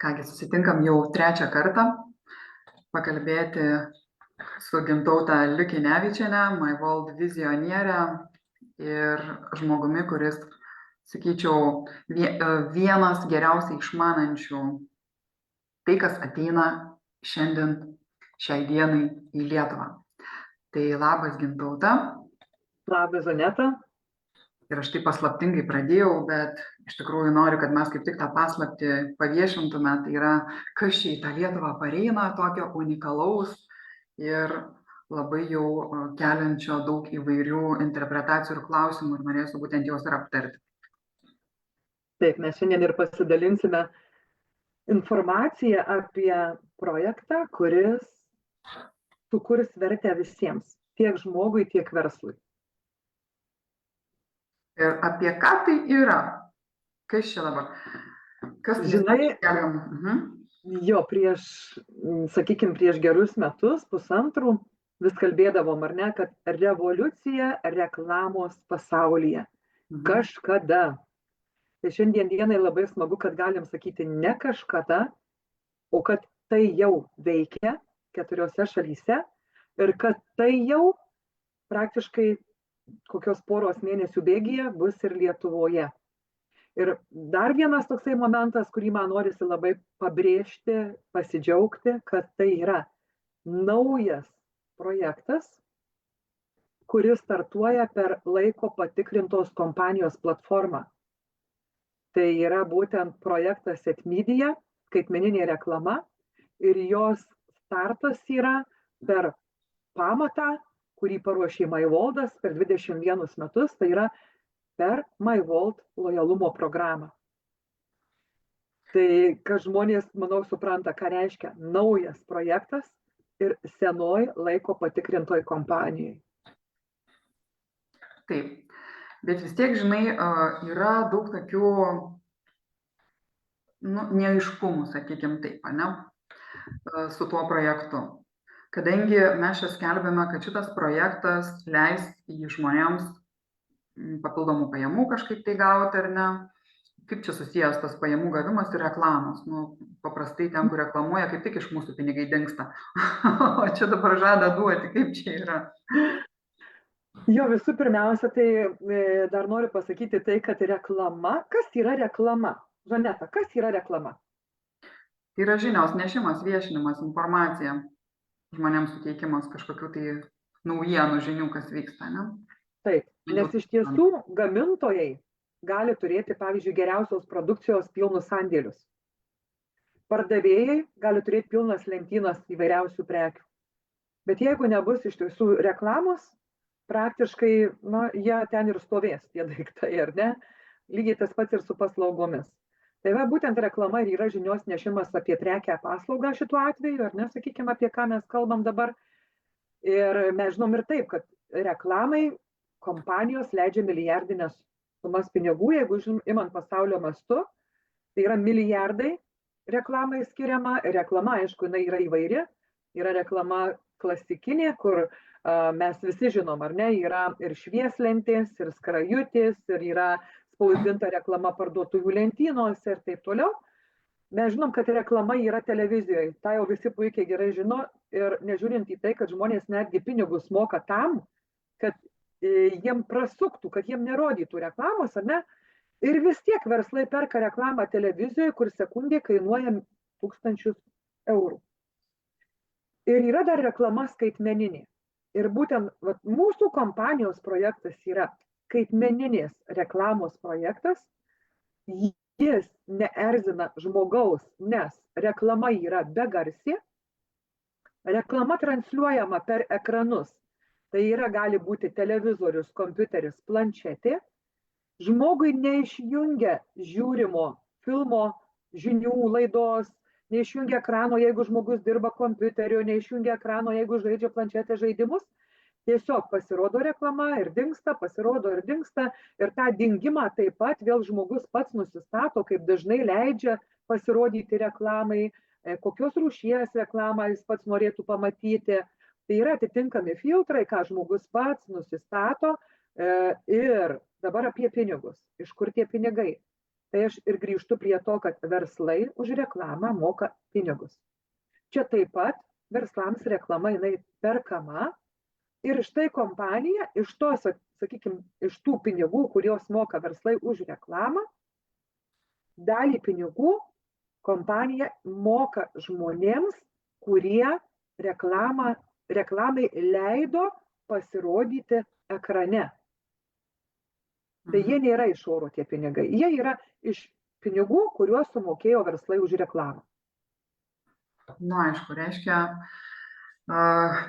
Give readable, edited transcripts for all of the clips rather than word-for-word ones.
Kągi, susitinkam jau trečią kartą pakalbėti su Gintaute Liukinevičiene, MyWorld vizioniere ir žmogumi, kuris, sakyčiau, vienas geriausiai išmanančių tai, kas ateina šiandien, šiai dienai į Lietuvą. Tai labas, Gintaute. Labas, Aneta. Ir aš taip paslaptingai pradėjau, bet iš tikrųjų noriu, kad mes kaip tik tą paslaptį paviešintume. Tai yra, kas čia į tą Lietuvą pareina, tokio unikalaus ir labai jau keliančio daug įvairių interpretacijų ir klausimų, ir norėsiu būtent juos ir aptarti. Taip, mes šiandien ir pasidalinsime informaciją apie projektą, kuris sukurs vertę visiems, tiek žmogui, tiek verslui. Ir apie ką tai yra? Kas čia dabar? Kas tai Žinai, jo, sakykime, prieš gerus metus, pusantrų, vis kalbėdavom, ar ne, kad revoliucija reklamos pasaulyje. Kažkada. Tai šiandien dienai labai smagu, kad galim sakyti ne kažkada, o kad tai jau veikia 4 šalyse ir kad tai jau praktiškai kokios poros mėnesių bėgyje bus ir Lietuvoje. Ir dar vienas toksai momentas, kurį man norisi labai pabrėžti, pasidžiaugti, kad tai yra naujas projektas, kuris startuoja per laiko patikrintos kompanijos platformą. Tai yra būtent projektas Setmedia, skaitmeninė reklama, ir jos startas yra per pamatą, kurį paruošė MyWorldas per 21 metus, tai yra per MyWorld lojalumo programą. Tai, kad žmonės, manau, supranta, ką reiškia naujas projektas ir senoj laiko patikrintoj kompanijai. Taip, bet vis tiek, žinai, yra daug tokių neaiškumų, sakykim taip, ne, su tuo projektu. Kadangi mes čia skelbėme, kad šitas projektas leis į žmonėms papildomų pajamų kažkaip tai gauti, ar ne? Kaip čia susijęs tas pajamų gavimas ir reklamos? Paprastai ten, kur reklamuoja, kaip tik iš mūsų pinigai dingsta. O čia dabar žada duoti, kaip čia yra? Jo, visų pirmiausia, tai dar noriu pasakyti tai, kad reklama, kas yra reklama? Žaneta, kas yra reklama? Tai yra žinios nešimas, viešinimas, informacija, žmonėms suteikimas kažkokių tai naujienų žinių, kas vyksta, ne? Taip, nes iš tiesų gamintojai gali turėti, pavyzdžiui, geriausios produkcijos pilnus sandėlius. Pardavėjai gali turėti pilnas lentynas įvairiausių prekių. Bet jeigu nebus iš tiesų reklamos, praktiškai, jie ten ir stovės, tie daiktai, ar ne? Lygiai tas pats ir su paslaugomis. Tai va, būtent reklama ir yra žinios nešimas apie prekę paslaugą šituo atveju, ar ne, sakykime, apie ką mes kalbam dabar. Ir mes žinom ir taip, kad reklamai kompanijos leidžia milijardinės sumas pinigų, jeigu imant pasaulio mastu, tai yra milijardai reklamai skiriama. Reklama, aišku, jinai yra įvairi. Yra reklama klasikinė, kur mes visi žinom, ar ne, yra ir švieslentės, ir skrajutės, ir yra spausdinta reklama parduotuvų lentynose ir taip toliau. Mes žinom, kad reklama yra televizijoje. Tai jau visi puikiai gerai žino ir nežiūrint į tai, kad žmonės netgi pinigus moka tam, kad jiem prasuktų, kad jiem nerodytų reklamos, ar ne? Ir vis tiek verslai perka reklamą televizijoje, kur sekundė kainuoja 1000 eurų. Ir yra dar reklama skaitmeninė. Ir būtent mūsų kompanijos projektas yra skaitmeninės reklamos projektas. Jis neerzina žmogaus, nes reklama yra begarsė. Reklama transliuojama per ekranus. Tai yra gali būti televizorius, kompiuteris, planšetė. Žmogui neišjungia žiūrimo filmo, žinių laidos, neišjungia ekrano, jeigu žmogus dirba kompiuteriu, neišjungia ekrano, jeigu žaidžia planšetę žaidimus. Tiesiog pasirodo reklama ir dingsta, pasirodo ir dingsta. Ir tą dingimą taip pat vėl žmogus pats nusistato, kaip dažnai leidžia pasirodyti reklamai, kokios rūšies reklamą jis pats norėtų pamatyti. Tai yra atitinkami filtrai, ką žmogus pats nusistato. Ir dabar apie pinigus. Iš kur tie pinigai? Tai aš ir grįžtu prie to, kad verslai už reklamą moka pinigus. Čia taip pat verslams reklama jinai perkama ir štai kompanija iš tos, sakykime, iš tų pinigų, kuriuos moka verslai už reklamą, dalį pinigų kompanija moka žmonėms, kurie reklamai leido pasirodyti ekrane. Tai jie nėra iš oro tie pinigai, jie yra iš pinigų, kuriuos sumokėjo verslai už reklamą. Na, aišku, reiškia,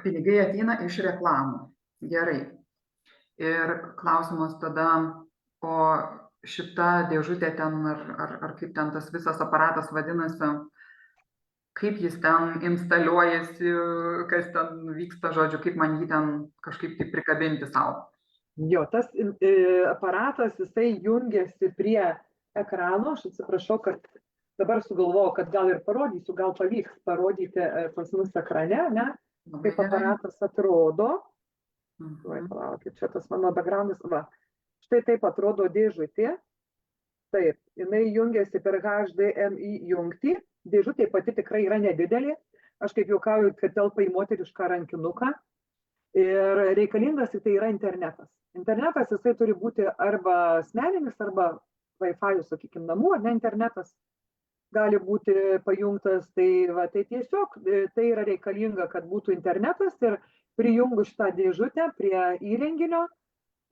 pinigai ateina iš reklamų. Gerai. Ir klausimas tada, o šita dėžutė ten, ar kaip ten tas visas aparatas vadinasi, kaip jis ten instaliuojasi, kas ten vyksta, žodžiu, kaip man jį ten kažkaip tai prikabinti savo. Jo, tas aparatas, jisai jungiasi prie ekrano, aš atsiprašau, kad dabar sugalvojau, kad gal ir parodysiu, gal pavyks parodyti pas mus ekrane, ne? Kaip aparatas atrodo. Palaukit, čia tas mano backgroundas, va. Štai taip atrodo dėžutė. Taip, jinai jungiasi per HDMI jungtį. Dėžutė pati tikrai yra nedidelė. Aš kaip juokauju, kad telpa į moterišką rankinuką. Ir reikalingas tai yra internetas. Internetas jisai turi būti arba asmeninis, arba Wi-Fi, sakykime, namų, ar ne internetas gali būti pajungtas. Tai tiesiog tai yra reikalinga, kad būtų internetas ir prijungus šitą dėžutę prie įrenginio,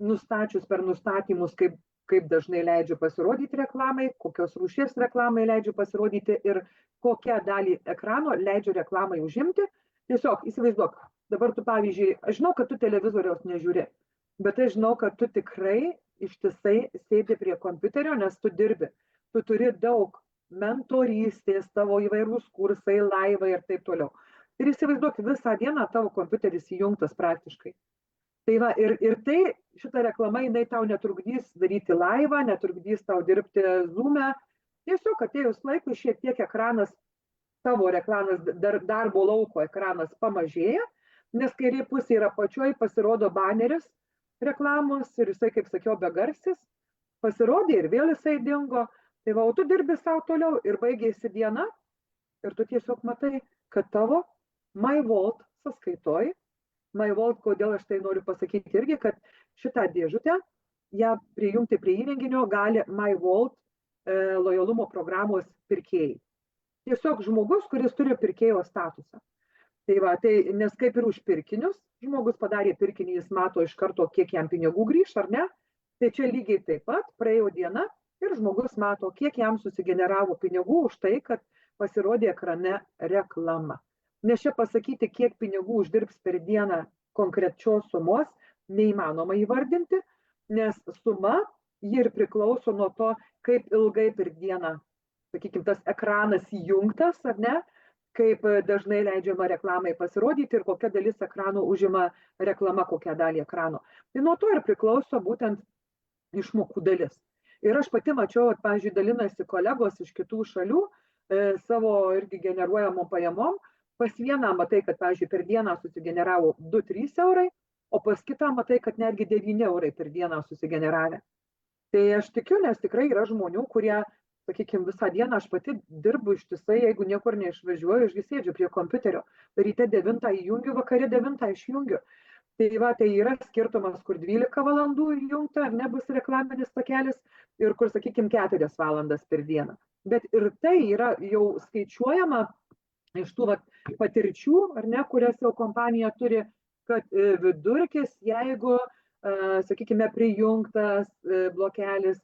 nustačius per nustatymus, kaip dažnai leidžiu pasirodyti reklamai, kokios rūšies reklamai leidžiu pasirodyti ir kokią dalį ekrano leidžiu reklamai užimti. Tiesiog įsivaizduok, dabar tu pavyzdžiui, aš žinau, kad tu televizoriaus nežiūri, bet aš žinau, kad tu tikrai ištisai sėdi prie kompiuterio, nes tu dirbi. Tu turi daug mentorystės, tavo įvairūs kursai, laivai ir taip toliau. Ir įsivaizduok, visą dieną tavo kompiuteris įjungtas praktiškai. Tai va, ir tai, šita reklama, jinai tau netrukdys daryti laivą, netrukdys tau dirbti Zoom'e. Tiesiog atėjus laikui šiek tiek ekranas, tavo ekranas, darbo lauko ekranas pamažėja, nes kairė pusė yra apačioj, pasirodo baneris reklamos ir jisai, kaip sakiau, begarsis, pasirodė ir vėl jisai dingo. Tai va, o tu dirbi savo toliau ir baigėsi diena ir tu tiesiog matai, kad tavo MyVault sąskaitoj, MyVault, kodėl aš tai noriu pasakyti irgi, kad šitą dėžutę, ją prijungti prie įrenginio gali MyVault lojalumo programos pirkėjai. Tiesiog žmogus, kuris turi pirkėjo statusą. Tai va, nes kaip ir už pirkinius, žmogus padarė pirkinį, jis mato iš karto, kiek jam pinigų grįš, ar ne? Tai čia lygiai taip pat praėjo diena ir žmogus mato, kiek jam susigeneravo pinigų už tai, kad pasirodė ekrane reklama. Nes čia pasakyti, kiek pinigų uždirbs per dieną konkrečios sumos, neįmanoma įvardinti, nes suma ji ir priklauso nuo to, kaip ilgai per dieną, sakykime, tas ekranas įjungtas, ar ne, kaip dažnai leidžiama reklamai pasirodyti ir kokia dalis ekrano užima reklama, kokią dalį ekrano. Tai nuo to ir priklauso būtent išmokų dalis. Ir aš pati mačiau, kad, pavyzdžiui, dalinasi kolegos iš kitų šalių savo irgi generuojamom pajamom. Pas vieną matai, kad, pavyzdžiui, per dieną susigeneravo 2-3 eurai, o pas kitą matai, kad netgi 9 eurai per dieną susigeneravę. Tai aš tikiu, nes tikrai yra žmonių, kurie, sakykime, visą dieną aš pati dirbu ištisai, jeigu niekur neišvažiuoju, aš sėdžiu prie kompiuterio, ryte 9 įjungiu, vakare 9 išjungiu. Tai va, tai yra skirtumas, kur 12 valandų įjungta, ar nebus reklaminis takelis, ir kur, sakykime, 4 valandas per dieną. Bet ir tai yra jau skaičiuojama iš tų patirčių, ar ne, kurias jau kompanija turi, kad vidurkis, jeigu, sakykime, prijungtas blokelis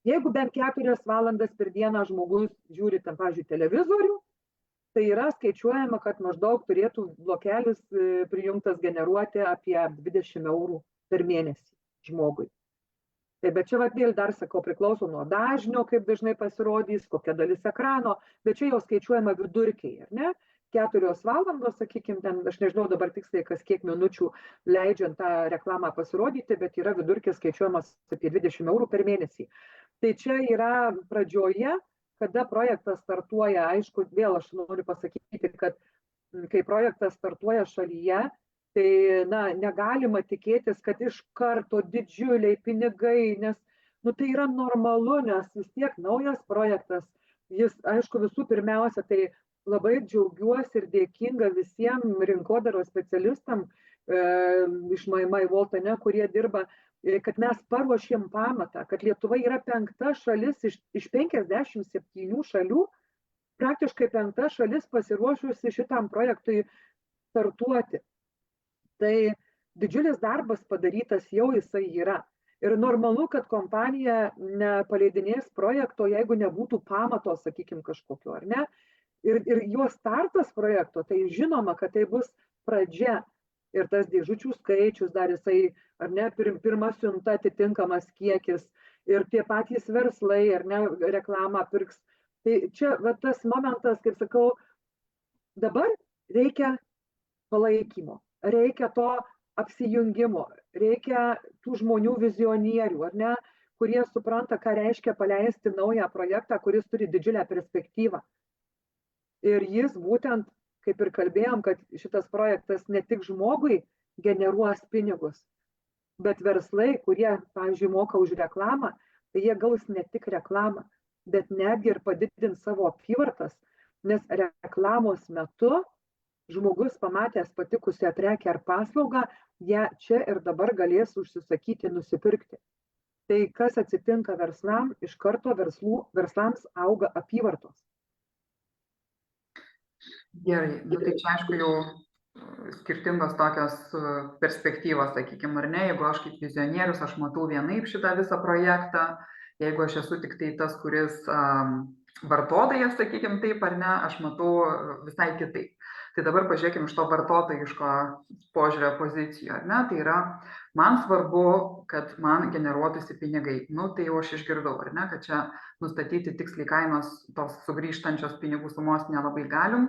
jeigu bent 4 valandas per dieną žmogus žiūri, ten, pavyzdžiui, televizorių, tai yra skaičiuojama, kad maždaug turėtų blokelis prijungtas generuoti apie 20 eurų per mėnesį žmogui. Bet čia vėl dar sakau, priklauso nuo dažnio, kaip dažnai pasirodys, kokia dalis ekrano, bet čia jau skaičiuojama vidurkiai, ar ne? 4 valandos, sakykime, ten, aš nežinau dabar tiksliai, kas kiek minučių leidžiant tą reklamą pasirodyti, bet yra vidurkis skaičiuojamas apie 20 eurų per mėnesį. Tai čia yra pradžioje, kada projektas startuoja, aišku, vėl aš noriu pasakyti, kad kai projektas startuoja šalyje, tai negalima tikėtis, kad iš karto didžiuliai pinigai, nes Nu, tai yra normalu, nes vis tiek naujas projektas. Jis, aišku, visų pirmiausia, tai labai džiaugiuosi ir dėkinga visiems rinkodaros specialistam iš MyVolt, kurie dirba, kad mes paruošėm pamatą, kad Lietuva yra 5. šalis iš 57 šalių, praktiškai 5. šalis pasiruošusi šitam projektui startuoti. Tai didžiulis darbas padarytas jau jisai yra. Ir normalu, kad kompanija nepaleidinės projekto, jeigu nebūtų pamato, sakykime, kažkokio, ar ne? Ir jo startas projekto, tai žinoma, kad tai bus pradžia. Ir tas dėžučių skaičius dar jisai, ar ne, pirma siunta atitinkamas kiekis. Ir tie patys verslai, ar ne, reklamą pirks. Tai čia va, tas momentas, kaip sakau, dabar reikia palaikymo, reikia to apsijungimo, reikia tų žmonių vizionierių, ar ne, kurie supranta, ką reiškia paleisti naują projektą, kuris turi didžiulę perspektyvą. Ir jis būtent, kaip ir kalbėjom, kad šitas projektas ne tik žmogui generuos pinigus, bet verslai, kurie, pavyzdžiui, moka už reklamą, tai jie gaus ne tik reklamą, bet netgi ir padidins savo apyvartas, nes reklamos metu žmogus pamatęs patikusią prekę ar paslaugą, ją čia ir dabar galės užsisakyti, nusipirkti. Tai kas atsitinka verslam, iš karto verslams auga apyvartos. Gerai, nu, tai čia aišku jau skirtingos tokios perspektyvos, sakykime, ar ne, jeigu aš kaip vizionierius, aš matau vienaip šitą visą projektą, jeigu aš esu tik tai tas, kuris vartotojas, sakykime taip, ar ne, aš matau visai kitaip. Tai dabar pažiūrėkime iš to vartotojiško požiūrio pozicijų, ar ne, tai yra, man svarbu, kad man generuotųsi pinigai. Nu, tai jau aš išgirdau, ar ne, kad čia nustatyti tiksliai kainos tos sugrįžtančios pinigų sumos nelabai galim,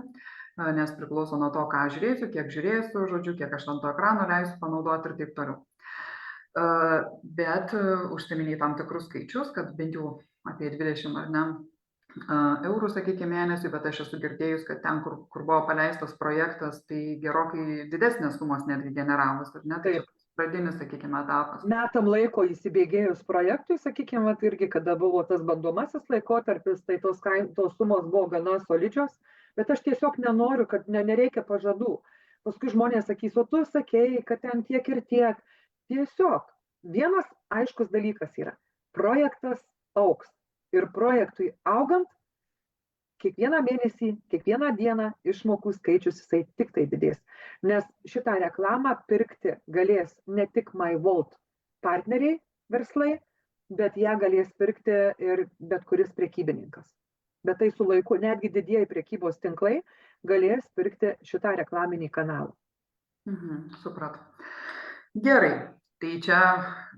nes priklauso nuo to, ką žiūrėsiu, kiek žiūrėsiu, žodžiu, kiek aš ant to ekrano leisiu panaudoti ir taip toliau. Bet užsiminiai tam tikrus skaičius, kad bent jau apie 20 ar ne eurų, sakykime, mėnesiui, bet aš esu girdėjus, kad ten, kur buvo paleistas projektas, tai gerokai didesnės sumos netgi generavus, ar ne? Tai pradinis, sakykime, etapas. Metam laiko įsibėgėjus projektui, sakykime, irgi, kada buvo tas bandomasis laikotarpis, tai tos sumos buvo gana solidžios, bet aš tiesiog nenoriu, kad nereikia pažadų. Paskui žmonės sakys, o tu sakei, kad ten tiek ir tiek. Tiesiog vienas aiškus dalykas yra, projektas augs. Ir projektui augant, kiekvieną mėnesį, kiekvieną dieną išmokų skaičius jisai tik tai didės. Nes šitą reklamą pirkti galės ne tik MyVolt partneriai verslai, bet ją galės pirkti ir bet kuris prekybininkas. Bet tai su laiku netgi didieji prekybos tinklai galės pirkti šitą reklaminį kanalą. Supratau. Gerai. Tai čia,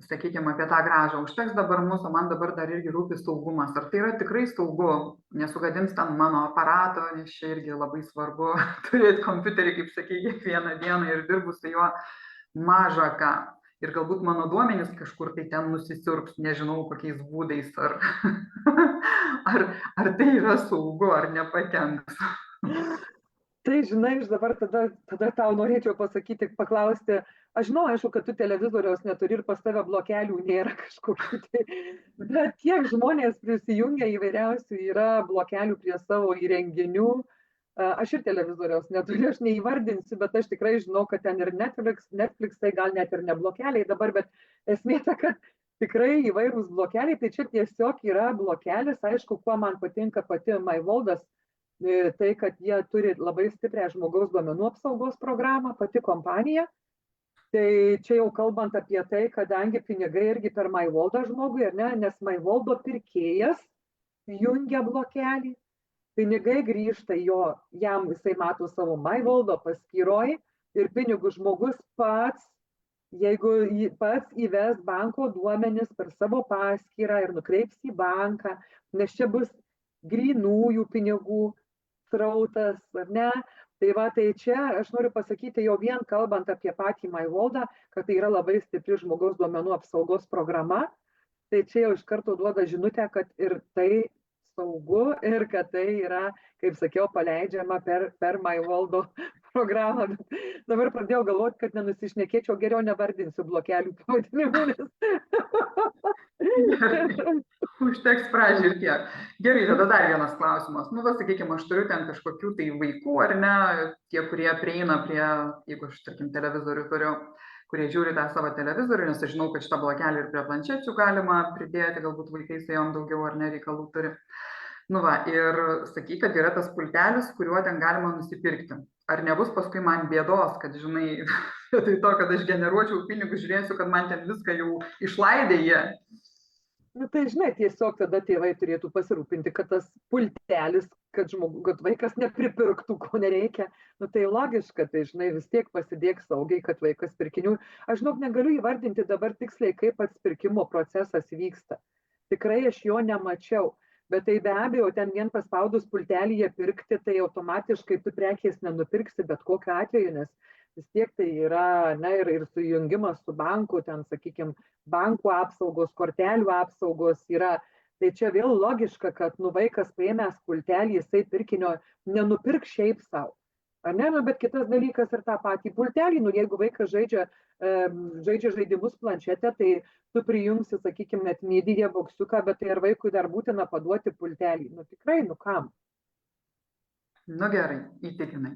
sakykime, apie tą grąžą užteks dabar mūsų, man dabar dar irgi rūpi saugumas. Ar tai yra tikrai saugu, nesugadins ten mano aparato, nes čia irgi labai svarbu turėti kompiuterį, kaip sakė, kiekvieną dieną ir dirbu su juo maža ką. Ir galbūt mano duomenys kažkur tai ten nusisiurps, nežinau kokiais būdais, ar tai yra saugu, ar nepakenks. Tai, žinai, aš dabar tada tau norėčiau pasakyti, paklausti, aš žinau, aišku, kad tu televizoriaus neturi ir pas tave blokelių nėra kažkokių, bet kiek žmonės prisijungia įvairiausių, yra blokelių prie savo įrenginių. Aš ir televizoriaus neturiu, aš neįvardinsiu, bet aš tikrai žinau, kad ten ir Netflix, tai gal net ir ne blokeliai dabar, bet esmė ta, kad tikrai įvairūs blokeliai, tai čia tiesiog yra blokelis, aišku, kuo man patinka pati MyVoltas, tai, kad jie turi labai stiprią žmogaus duomenų apsaugos programą, pati kompanija. Tai čia jau kalbant apie tai, kadangi pinigai irgi per MyVoltą žmogui, ar ne, nes MyVolto pirkėjas jungia blokelį, pinigai grįžta jam jisai mato savo MyVolto paskyroj ir pinigų žmogus pats, jeigu pats įves banko duomenis per savo paskyrą ir nukreips į banką, nes čia bus grynųjų pinigų srautas, ar ne? Tai va, tai čia aš noriu pasakyti, jau vien kalbant apie patį MyVoltą, kad tai yra labai stipri žmogaus duomenų apsaugos programa, tai čia jau iš karto duoda žinutę, kad ir tai saugu ir kad tai yra, kaip sakiau, paleidžiama per MyWaldo programą. Dabar pradėjau galvoti, kad nenusišnekėčiau, geriau nevardinsiu blokelių pavadinimų. Užteks pradžiai ir tiek. Gerai, tada dar vienas klausimas. Nu, sakykime, aš turiu ten kažkokių tai vaikų, ar ne, tie, kurie prieina prie, jeigu aš, tarkim, televizorių turiu, kurie žiūri tą savo televizorių, nes aš žinau, kad šitą blokelį ir prie planšečių galima pridėti, galbūt vaikai su jom daugiau ar ne reikalų turi. Nu va, ir sakyk, kad yra tas pultelis, kuriuo ten galima nusipirkti. Ar nebus paskui man bėdos, kad, žinai, tai to, kad aš generuočiau pinigus, žiūrėsiu, kad man ten viską jau išlaidė jie. Nu, tai žinai, tiesiog tada tėvai turėtų pasirūpinti, kad tas pultelis, kad vaikas nepripirktų, ko nereikia. Nu, tai logiška, tai žinai, vis tiek pasidėk saugiai, kad vaikas pirkinių. Aš žinok, negaliu įvardinti dabar tiksliai, kaip pats pirkimo procesas vyksta. Tikrai aš jo nemačiau. Bet tai be abejo, ten vien paspaudus pultelyje pirkti, tai automatiškai tu prekės nenupirksi bet kokiu atveju, nes vis tiek tai yra, na, ir sujungimas su banku, ten, sakykime, bankų apsaugos, kortelių apsaugos yra. Tai čia vėl logiška, kad vaikas paėmęs pultelį, jisai pirkinio nenupirk šiaip savo. Ar ne? Nu, bet kitas dalykas ir tą patį pultelį, jeigu vaikas žaidžia žaidimus planšetę, tai tu prijungsi, sakykime, net media boksiuką, bet tai ar vaikui dar būtina paduoti pultelį? Nu tikrai, kam? Nu gerai, įtikinai.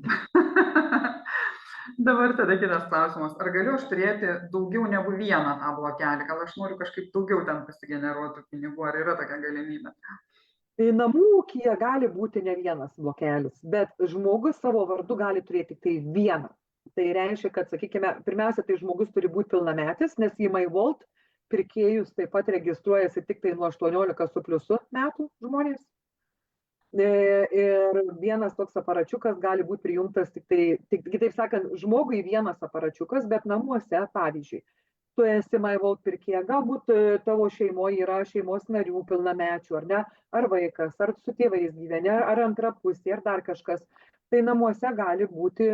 Dabar tada kitas klausimas. Ar galiu aš turėti daugiau negu vieną tą blokelį? Gal aš noriu kažkaip daugiau ten pasigeneruotų pinigų, ar yra tokia galimybė? Namų ūkyje gali būti ne vienas blokelis, bet žmogus savo vardu gali turėti tik tai vieną. Tai reiškia, kad, sakykime, pirmiausia, tai žmogus turi būti pilnametis, nes į MyWalt pirkėjus taip pat registruojasi tik tai nuo 18 su pliusu metų žmonės. Ir vienas toks aparačiukas gali būti prijungtas kitaip sakant, žmogui vienas aparačiukas, bet namuose, pavyzdžiui, tu esi MyWalt pirkėja, galbūt tavo šeimoje yra šeimos narių pilnamečių, ar ne, ar vaikas, ar su tėvais gyveni, ar antra pusė, ar dar kažkas. Tai namuose gali būti,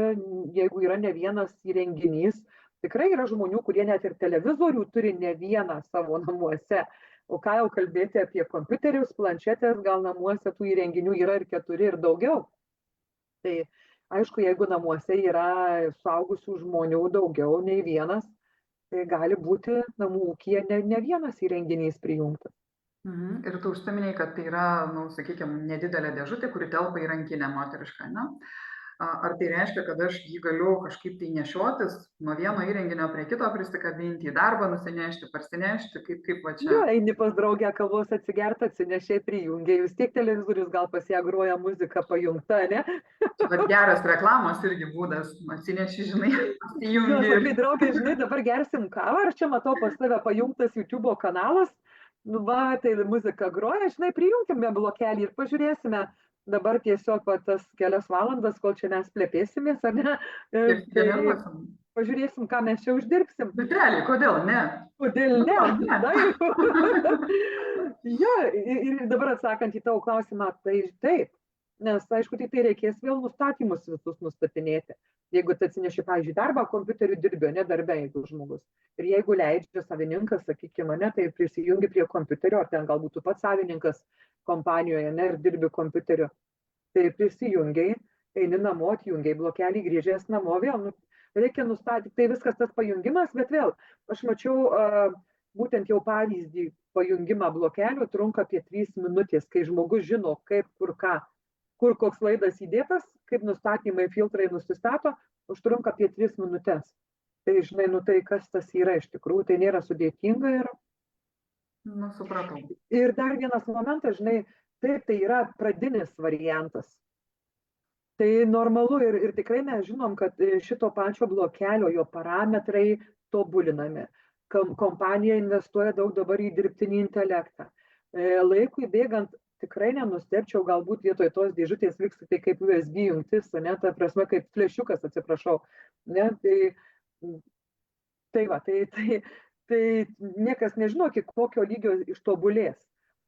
jeigu yra ne vienas įrenginys, tikrai yra žmonių, kurie net ir televizorių turi ne vieną savo namuose. O ką jau kalbėti apie kompiuterius, planšetės, gal namuose tų įrenginių yra ir 4 ir daugiau. Tai aišku, jeigu namuose yra suaugusių žmonių daugiau nei vienas, tai gali būti namų ūkyje ne vienas įrenginys prijungtas. Ir tu užsiminei, kad tai yra, sakykime, nedidelė dėžutė, kuri telpa į rankinę moterišką, ne? Ar tai reiškia, kad aš jį galiu kažkaip tai nešiotis, nuo vieno įrenginio prie kito prisikabinti, į darbą nusinešti, parsinešti, kaip va čia? Jo, eini pas draugę kavos atsigerti, atsinešė, prijungiai, vis tiek televizorius gal pas ją groja muzika pajungta, ne? Bet geras reklamos irgi būdas, atsineši, žinai, įjungi. Sakai, draugė, žinai, dabar gersim kavą, ar čia matau pas tave pajungtas YouTube kanalas, nu va, tai muzika groja, žinai, prijungime blokelį ir pažiūrėsime. Dabar tiesiog tas kelias valandas, kol čia mes plėpėsimės, ar ne? Tai pažiūrėsim, ką mes čia uždirbsim. Bet realiai, kodėl ne? Kodėl ne? Ja, ir dabar atsakant į tavo klausimą, tai taip. Nes, aišku, tai reikės vėl nustatymus visus nustatinėti. Jeigu tu atsineši, pavyzdžiui, darbą, kompiuteriu dirbi, ne darbe, jeigu žmogus. Ir jeigu leidžia savininkas, sakykime, ne, tai prisijungi prie kompiuterio, ar ten galbūt tu pats savininkas kompanijoje, ne, ir dirbi kompiuteriu. Tai prisijungiai, eini namo, atjungiai blokelį, grįžęs namo, vėl reikia nustatyti, tai viskas tas pajungimas, bet vėl, aš mačiau būtent jau pavyzdį pajungimą blokelių, trunka apie 3 minutės, kai žmogus žino, kaip, kur koks laidas įdėtas, kaip nustatymai filtrai nusistato, užtrunka apie 3 minutės. Tai žinai, tai kas tas yra iš tikrųjų, tai nėra sudėtinga ir... Supratau. Ir dar vienas momentas, žinai, taip, tai yra pradinis variantas. Tai normalu ir tikrai mes žinom, kad šito pačio blokelio, jo parametrai tobulinami. Kompanija investuoja daug dabar į dirbtinį intelektą. Laikui bėgant, tikrai nenustebčiau, galbūt vietoj tos dėžutės liks tai kaip USB jungtis, ne, ta prasme, kaip flešiukas, atsiprašau. Ne, tai niekas nežino, iki kokio lygio ištobulės.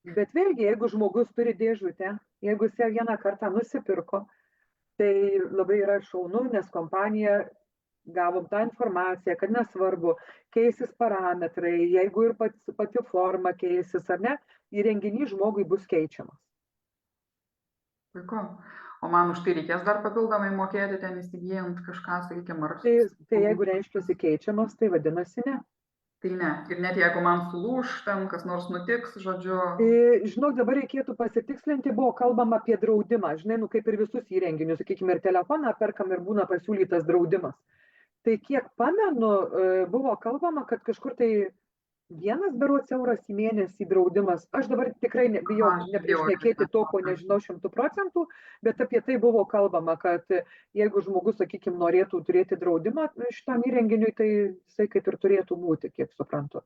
Bet vėlgi, jeigu žmogus turi dėžutę, jeigu jis ją vieną kartą nusipirko, tai labai yra šaunu, nes kompanija gavom tą informaciją, kad nesvarbu, keisis parametrai, jeigu ir pati forma keisis, ar ne, įrenginys žmogui bus keičiamas. Puiku. o man už tai reikės dar papildomai mokėti ten įsigijant kažką, sakykime, ar... Tai jeigu reiškia keičiamas, tai vadinasi ne. Tai ne. Ir net jeigu man sulūš, ten kas nors nutiks, žodžiu... Žinok, dabar reikėtų pasitikslinti, buvo kalbama apie draudimą. Žinai, kaip ir visus įrenginius, sakykime, ir telefoną perkam ir būna pasiūlytas draudimas. Tai kiek pamenu, buvo kalbama, kad kažkur tai 1 berods euras į mėnesį draudimas. Aš dabar tikrai bijau neprišnekėti to, ko nežinau 100%, bet apie tai buvo kalbama, kad jeigu žmogus, sakykime, norėtų turėti draudimą šitam įrenginiui, tai jisai kaip ir turėtų būti, kiek suprantu.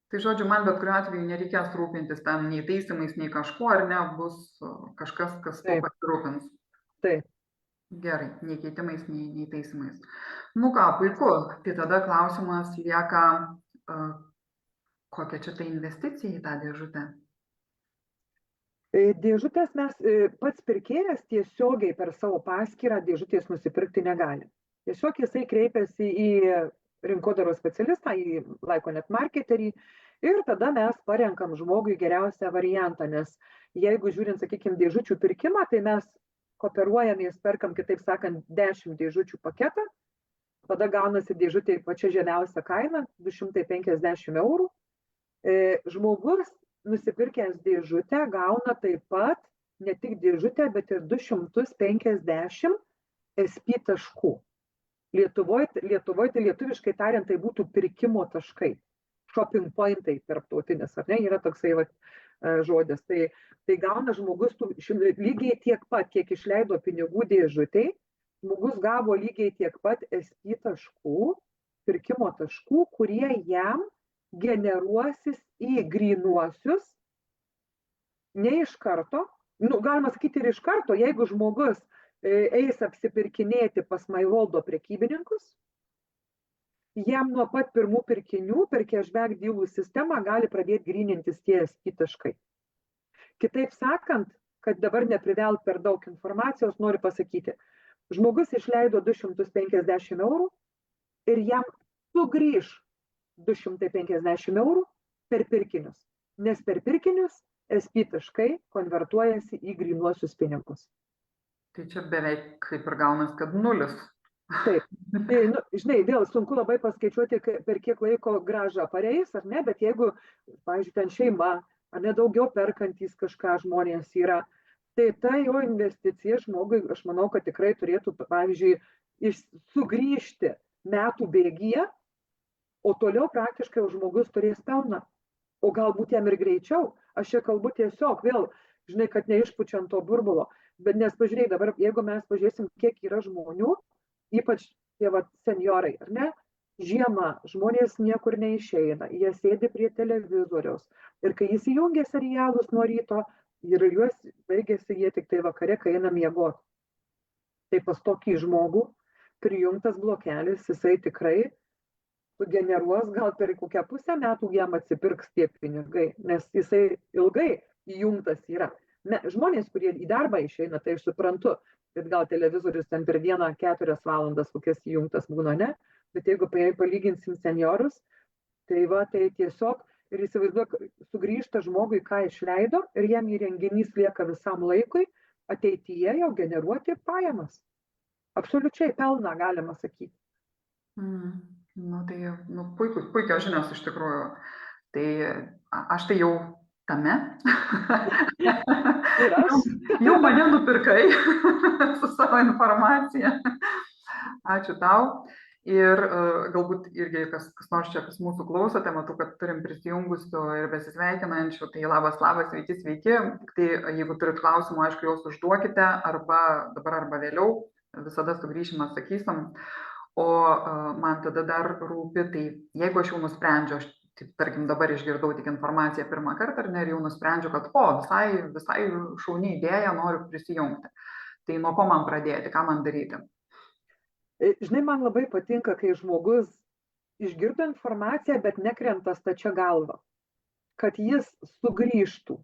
Tai žodžiu, man bet kuriuo atveju nereikės rūpintis ten nei taisymais, nei kažkuo, ar ne, bus kažkas, kas to pasirūpins. Taip. Gerai, nei keitimais, nei taisymais. Nu ką, puiku. Tai tada klausimas lieka, kokia čia tai investicija į tą dėžutę? Dėžutės pats pirkėjas tiesiogiai per savo paskyrą dėžutės nusipirkti negali. Tiesiog jisai kreipiasi į rinkodaros specialistą, į Laikonet marketerį ir tada mes parenkam žmogui geriausią variantą, nes jeigu žiūrint, sakykime, dėžučių pirkimą, tai mes kooperuojamės, perkam, kitaip sakant, 10 dėžučių paketą, tada gaunasi dėžutė pačia žemiausia kaina, 250 eurų. Žmogus nusipirkęs dėžutę gauna taip pat ne tik dėžutę, bet ir 250 SP taškų. Lietuvoje tai lietuviškai tariant, tai būtų pirkimo taškai. Shopping pointai tarptautinis, ar ne, yra toksai žodis. Tai gauna žmogus lygiai tiek pat, kiek išleido pinigų dėžutei, žmogus gavo lygiai tiek pat SP taškų, pirkimo taškų, kurie jam generuosis į grynuosius, ne iš karto, galima sakyti ir iš karto, jeigu žmogus eis apsipirkinėti pas MyWorld prekybininkus, jam nuo pat pirmų pirkinių per cashback dealų sistemą gali pradėti grynintis tie SP taškai. Kitaip sakant, kad dabar neprivelt per daug informacijos, noriu pasakyti, žmogus išleido 250 eurų ir jam sugrįž 250 eurų per pirkinius, nes per pirkinius SP taškai konvertuojasi į grynuosius pinigus. Tai čia beveik kaip ir gaunas, kad 0. Taip. Tai, žinai, vėl sunku labai paskaičiuoti, per kiek laiko grąža pareis, ar ne, bet jeigu, pavyzdžiui, ten šeima, ar ne daugiau perkantys kažką žmonės yra, tai ta jo investicija žmogui, aš manau, kad tikrai turėtų, pavyzdžiui, sugrįžti metų bėgyje, o toliau praktiškai žmogus turės pelną. O galbūt jam ir greičiau. Aš čia kalbu tiesiog vėl, žinai, kad neišpučiant to burbulo. Bet nes pažiūrėk, dabar jeigu mes pažiūrėsim, kiek yra žmonių, ypač tie senjorai, ar ne? Žiemą žmonės niekur neišeina, jie sėdi prie televizoriaus. Ir kai įsijungia serialus nuo ryto, ir juos baigėsi jie tik tai vakare, kai eina miegoti. Tai pas tokį žmogų prijungtas blokelis, jisai tikrai sugeneruos, gal per kokią pusę metų jam atsipirks tie pinigai, nes jisai ilgai įjungtas yra. Žmonės, kurie į darbą išeina, tai aš suprantu, bet gal televizorius ten per 1-4 valandas kokias įjungtas būna, ne? Bet jeigu palyginsim seniorus, tai tiesiog ir įsivaizduok, sugrįžta žmogui, ką išleido, ir jam įrenginys lieka visam laikui, ateityje jau generuoti pajamas. Absoliučiai pelną galima sakyti. Tai puikios žinios iš tikrųjų. Tai aš tai jau tame. Ir aš. Jau mane nupirkai su savo informacija. Ačiū tau. Ir galbūt irgi kas nors čia pas mūsų klausote, matau, kad turim prisijungusių ir besisveikinančių. Tai labas, sveiki. Tik tai jeigu turit klausimų, aišku, juos užduokite arba dabar arba vėliau. Visada sugrįšim, atsakysim. O man tada dar rūpi, tai jeigu aš jau nusprendžiu, aš, tarkim, dabar išgirdau tik informaciją pirmą kartą, ar ne, ir jau nusprendžiu, kad visai šauni idėja, noriu prisijungti. Tai nuo ko man pradėti, ką man daryti? Žinai, man labai patinka, kai žmogus išgirdo informaciją, bet nekrenta stačia galva, kad jis sugrįžtų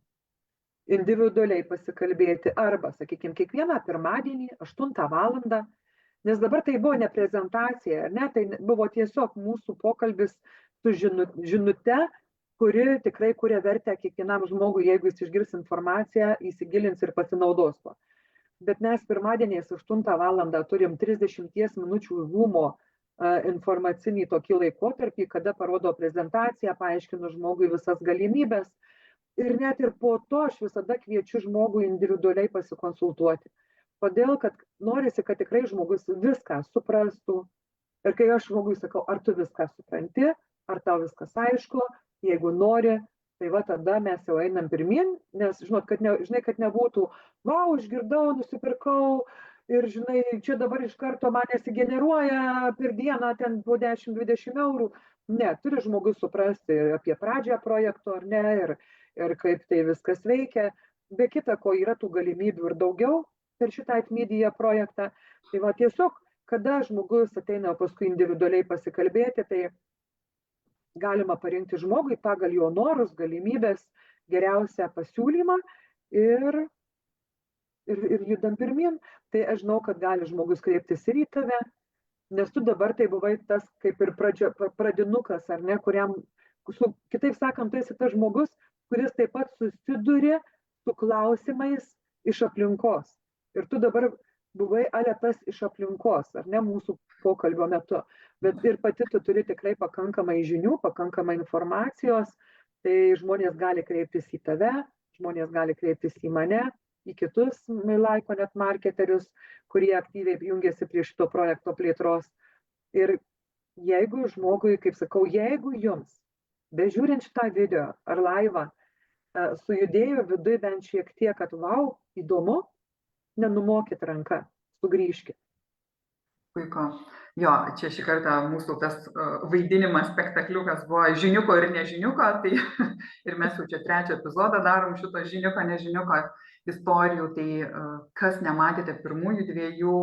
individualiai pasikalbėti arba, sakykime, kiekvieną pirmadienį 8 valandą. Nes dabar tai buvo ne prezentacija, ne? Tai buvo tiesiog mūsų pokalbis su žinute, kuri tikrai kuria vertę kiekvienam žmogui, jeigu jis išgirs informaciją, įsigilins ir pasinaudos tuo. bet mes pirmadieniais 8 valandą turim 30 minučių Zoomo informacinį tokį laikotarpį, kada parodo prezentaciją, paaiškinu žmogui visas galimybės. Ir net ir po to aš visada kviečiu žmogų individualiai pasikonsultuoti. Todėl, kad norisi, kad tikrai žmogus viską suprastų. Ir kai aš žmogui sakau, ar tu viską supranti, ar tau viskas aišku, jeigu nori, tai va tada mes jau einam pirmin, nes žinot, kad nebūtų, vau, išgirdau, nusipirkau ir žinai, čia dabar iš karto man nesigeneruoja per dieną ten po 10-20 eurų. Ne, turi žmogus suprasti apie pradžią projekto ar ne, ir kaip tai viskas veikia. Be kita ko yra tų galimybių ir daugiau per šitą Atmedia projektą. Tai va tiesiog, kada žmogus ateina paskui individualiai pasikalbėti, tai galima parinkti žmogui pagal jo norus, galimybės, geriausią pasiūlymą ir judam pirmin. Tai aš žinau, kad gali žmogus kreiptis ir į tave, nes tu dabar tai buvai tas kaip ir pradinukas, ar ne, kuriam, kitaip sakant, tu esi tas žmogus, kuris taip pat susiduria su klausimais iš aplinkos. Ir tu dabar buvai aletas iš aplinkos, ar ne, mūsų pokalbio metu. Bet ir pati tu turi tikrai pakankamai žinių, pakankamai informacijos, tai žmonės gali kreiptis į tave, žmonės gali kreiptis į mane, į kitus MyLikeOnet marketerius, kurie aktyviai jungiasi prie šito projekto plėtros. Ir jeigu žmogui, kaip sakau, jeigu jums, bežiūrint šitą video ar laivą, sujudėjo viduje bent šiek tiek, kad vau, įdomu, nenumokit ranką, sugrįžkit. Puiku. Jo, čia šį kartą mūsų tas vaidinimas, spektakliukas buvo žiniuko ir nežiniuko, tai ir mes jau čia 3 epizodą darom šito žiniuko, nežiniuko istorijų, tai kas nematėte pirmųjų 2,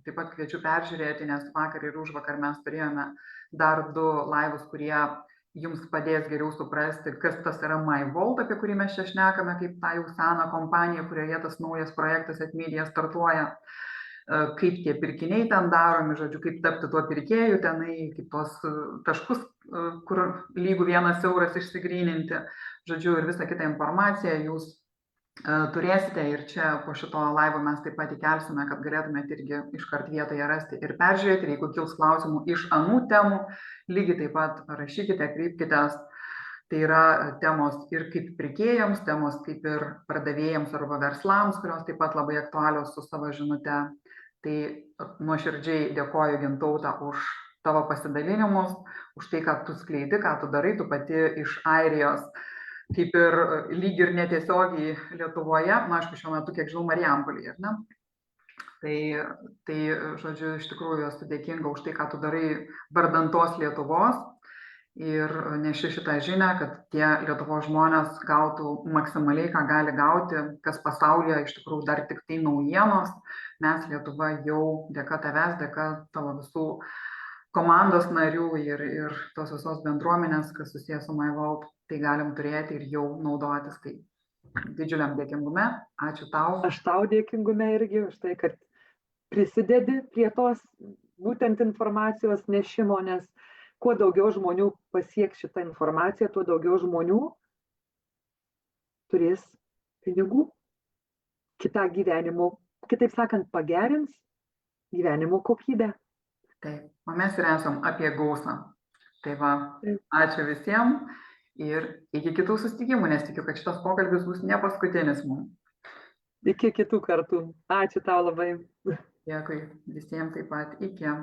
taip pat kviečiu peržiūrėti, nes vakar ir užvakar mes turėjome dar 2 laivus, kurie jums padės geriau suprasti, kas tas yra MyVault, apie kurį mes čia šnekame, kaip tą jau seną kompaniją, kurioje tas naujas projektas Atmedia startuoja, kaip tie pirkiniai ten daromi, žodžiu, kaip tapti tuo pirkėju tenai, kaip tos taškus, kur lygų 1 euras išsigryninti, žodžiu, ir visą kitą informaciją jūs turėsite ir čia po šito laivo mes taip pat įkelsime, kad galėtumėte irgi iškart vietoje rasti ir peržiūrėti, ir jeigu kils klausimų iš anų temų, lygiai taip pat rašykite, kreipkitės. Tai yra temos ir kaip pirkėjams, temos kaip ir pardavėjams arba verslams, kurios taip pat labai aktualios su savo žinute. Tai nuoširdžiai dėkoju Gintaute už tavo pasidalinimus, už tai, ką tu skleidi, ką tu darai, tu pati iš Airijos, kaip ir lyg ir netiesiogiai Lietuvoje, aišku, šiuo metu, kiek žinau, Marijampolėje, ar ne? Tai, žodžiu, iš tikrųjų esu dėkinga už tai, ką tu darai vardan tos Lietuvos ir neši šitą žinią, kad tie Lietuvos žmonės gautų maksimaliai, ką gali gauti, kas pasaulyje iš tikrųjų dar tik tai naujienos. Mes Lietuva jau dėka tavęs, dėka tavo visų komandos narių ir tos visos bendruomenės, kas susijęs su MyVault, tai galim turėti ir jau naudotis. Tai didžiuliam dėkingume. Ačiū tau. Aš tau dėkingume irgi už tai, kad prisidedi prie tos būtent informacijos nešimo, nes kuo daugiau žmonių pasieks šitą informaciją, tuo daugiau žmonių turės pinigų, kitą gyvenimo, kitaip sakant, pagerins gyvenimo kokybę. Taip, o mes ir esam apie gausą. Tai va, ačiū visiems ir iki kitų susitikimų, nes tikiu, kad šitas pokalbis bus ne paskutinis mums. Iki kitų kartų. Ačiū tau labai. Dėkui visiems taip pat. Iki.